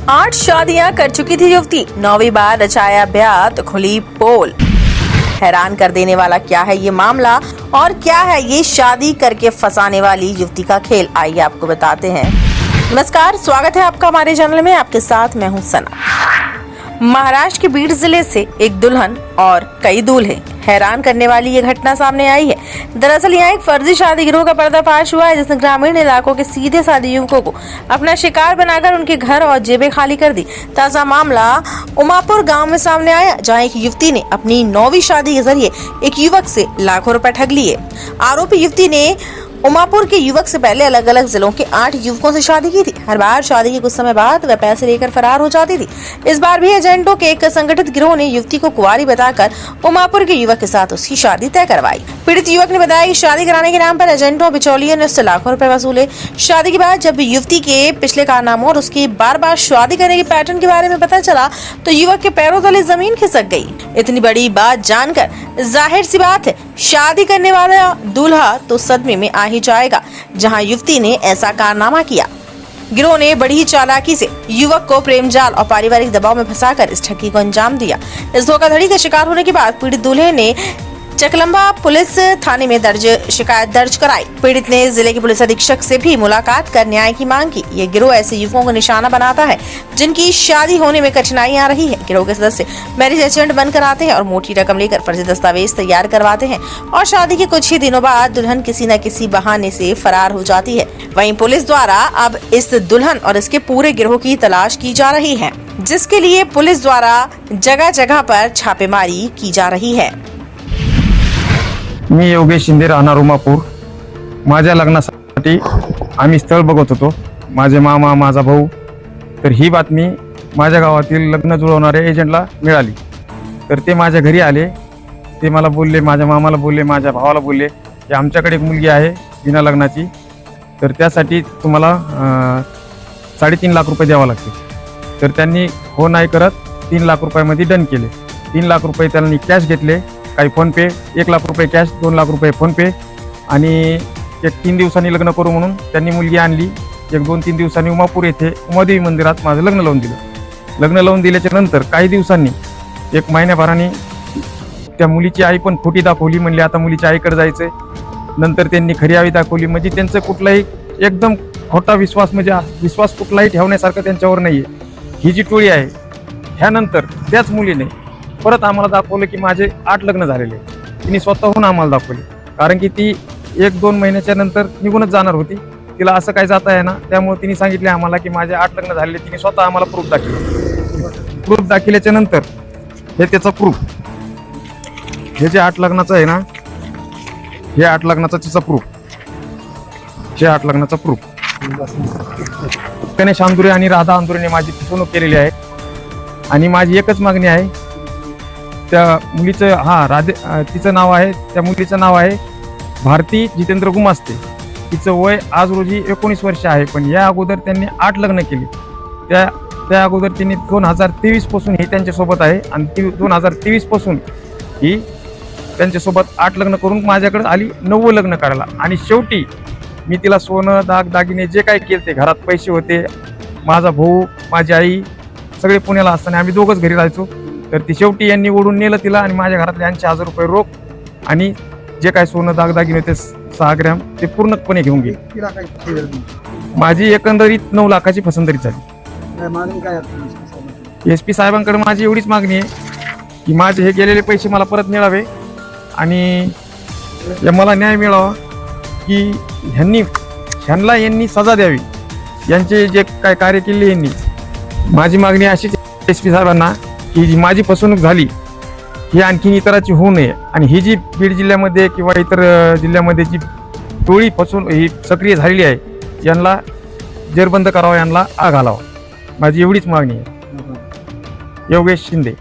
8 शादियां कर चुकी थी युवती, 9वीं बार रचाया ब्याह तो खुली पोल। हैरान कर देने वाला क्या है ये मामला और क्या है ये शादी करके फंसाने वाली युवती का खेल, आइए आपको बताते हैं। नमस्कार, स्वागत है आपका हमारे चैनल में। आपके साथ मैं हूं सना। महाराष्ट्र के बीड जिले से एक दुल्हन और कई दूल्हे, हैरान करने वाली ये घटना सामने आई है। दरअसल यहाँ एक फर्जी शादी गिरोह का पर्दाफाश हुआ है, जिसने ग्रामीण इलाकों के सीधे साधे युवकों को अपना शिकार बनाकर उनके घर और जेबें खाली कर दी। ताजा मामला उमापुर गांव में सामने आया, जहां एक युवती ने अपनी 9वीं शादी के जरिए एक युवक से लाखों रुपए ठग लिए। आरोपी युवती ने उमापुर के युवक से पहले अलग अलग जिलों के 8 युवकों से शादी की थी। हर बार शादी के कुछ समय बाद वह पैसे लेकर फरार हो जाती थी। इस बार भी एजेंटों के एक संगठित गिरोह ने युवती को कुंवारी बताकर उमापुर के युवक के साथ उसकी शादी तय करवाई। पीड़ित युवक ने बताया कि शादी कराने के नाम पर एजेंटों बिचौलियों ने उससे लाखों रुपए वसूले। शादी के बाद जब युवती के पिछले कारनामों और उसकी बार बार शादी करने के पैटर्न के बारे में पता चला तो युवक के पैरों तले जमीन खिसक गई। इतनी बड़ी बात जानकर जाहिर सी बात है, शादी करने वाला दूल्हा तो सदमे में आ ही जाएगा, जहां युवती ने ऐसा कारनामा किया। गिरोह ने बड़ी ही चालाकी से युवक को प्रेम जाल और पारिवारिक दबाव में फंसाकर इस ठगी को अंजाम दिया। इस धोखाधड़ी का शिकार होने के बाद पीड़ित दूल्हे ने चकलंबा पुलिस थाने में शिकायत दर्ज कराई। पीड़ित ने जिले के पुलिस अधीक्षक से भी मुलाकात कर न्याय की मांग की। ये गिरोह ऐसे युवकों को निशाना बनाता है जिनकी शादी होने में कठिनाई आ रही है। गिरोह के सदस्य मैरिज एजेंट बनकर आते हैं और मोटी रकम लेकर फर्जी दस्तावेज तैयार करवाते हैं और शादी के कुछ ही दिनों बाद दुल्हन किसी न किसी बहाने से फरार हो जाती है। वहीं पुलिस द्वारा अब इस दुल्हन और इसके पूरे गिरोह की तलाश की जा रही है, जिसके लिए पुलिस द्वारा जगह जगह पर छापेमारी की जा रही है। मी योगेश शिंदे, राहणार उमापूर। माझ्या लग्नासाठी आम्ही स्थळ बघत होतो, माझे मामा, माझा भाऊ। तर ही बातमी माझ्या गावातील लग्न जुळवणाऱ्या एजंटला मिळाली। तर ते माझ्या घरी आले। ते मला बोलले, माझ्या मामाला बोलले, माझ्या भावाला बोलले की आमच्याकडे एक मुलगी आहे बिना लग्नाची, तर त्यासाठी तुम्हाला 3.5 लाख रुपये द्यावा लागतील। तर त्यांनी हो नाही करत 3 लाख रुपयामध्ये डन केले। 3 लाख रुपये त्यांनी कॅश घेतले, काही फोन पे, 1 लाख रुपये कॅश, 2 लाख रुपये फोन पे आणि एक 3 दिवसांनी लग्न करू म्हणून त्यांनी मुलगी आणली। 1-2-3 दिवसांनी उमापूर येथे उमादेवी मंदिरात माझं लग्न लावून दिलं। लग्न लावून दिल्याच्या नंतर काही दिवसांनी, 1 महिन्याभराने त्या मुलीची आई पण खोटी दाखवली, म्हणली आता मुलीच्या आईकडे जायचंय। नंतर त्यांनी खरी आई दाखवली, म्हणजे त्यांचं कुठलाही एकदम खोटा विश्वास, म्हणजे विश्वास कुठलाही ठेवण्यासारखं त्यांच्यावर नाहीये। ही जी टोळी आहे, ह्यानंतर त्याच मुलीने परत आम्हाला दाखवलं की माझे 8 लग्न झालेले। तिने स्वतःहून आम्हाला दाखवले, कारण की ती 1-2 महिन्याच्या नंतर निघूनच जाणार होती। तिला असं काय जाता आहे ना, त्यामुळे तिने सांगितले आम्हाला की माझे 8 लग्न झालेले। तिने स्वतः आम्हाला प्रूफ दाखवलं। प्रूफ दाखवल्याच्या नंतर हे त्याचा प्रूफ, हे जे 8 लग्नाचं आहे ना, हे 8 लग्नाचा तिचा प्रूफ, हे 8 लग्नाचा प्रूफ। गणेश आंदुरे आणि राधा आंदुरेने माझी फसवणूक केलेली आहे आणि माझी एकच मागणी आहे, त्या मुलीचं तिचं नाव आहे, त्या मुलीचं नाव आहे भारती जितेंद्र गुमास्ते। तिचं वय आज रोजी 19 वर्ष आहे, पण या अगोदर त्यांनी 8 लग्न केली। त्या अगोदर तिने 2023 पासून ही त्यांच्यासोबत आहे आणि 2023 पासून ही त्यांच्यासोबत 8 लग्न करून माझ्याकडे आली 9वं लग्न करायला। आणि शेवटी मी तिला सोनं, दागिने जे काय केले, ते घरात पैसे होते, माझा भाऊ, माझी आई सगळे पुण्याला असताना आम्ही दोघंच घरी राहायचो। तर ती शेवटी यांनी ओढून नेलं तिला आणि माझ्या घरातले 80,000 रुपये रोख आणि जे काय सोनं, दागिने होते 6 ग्रॅम, ते पूर्णपणे घेऊन गेले। माझी एकंदरीत 9 लाखाची फसवणूक झाली। SP साहेबांकडे माझी एवढीच मागणी आहे की माझे हे गेलेले पैसे मला परत मिळावे आणि मला न्याय मिळावा, की यांनी सजा द्यावी, यांचे जे काय कार्य केले यांनी। माझी मागणी अशीच SP साहेबांना की जी माझी फसवणूक झाली ही आणखीन इतराची होऊ नये आणि ही जी बीड जिल्ह्यामध्ये किंवा इतर जिल्ह्यामध्ये जी टोळी ही सक्रिय झालेली आहे, यांना जेरबंद करावा, यांना आग घालावा, माझी एवढीच मागणी आहे। योगेश शिंदे।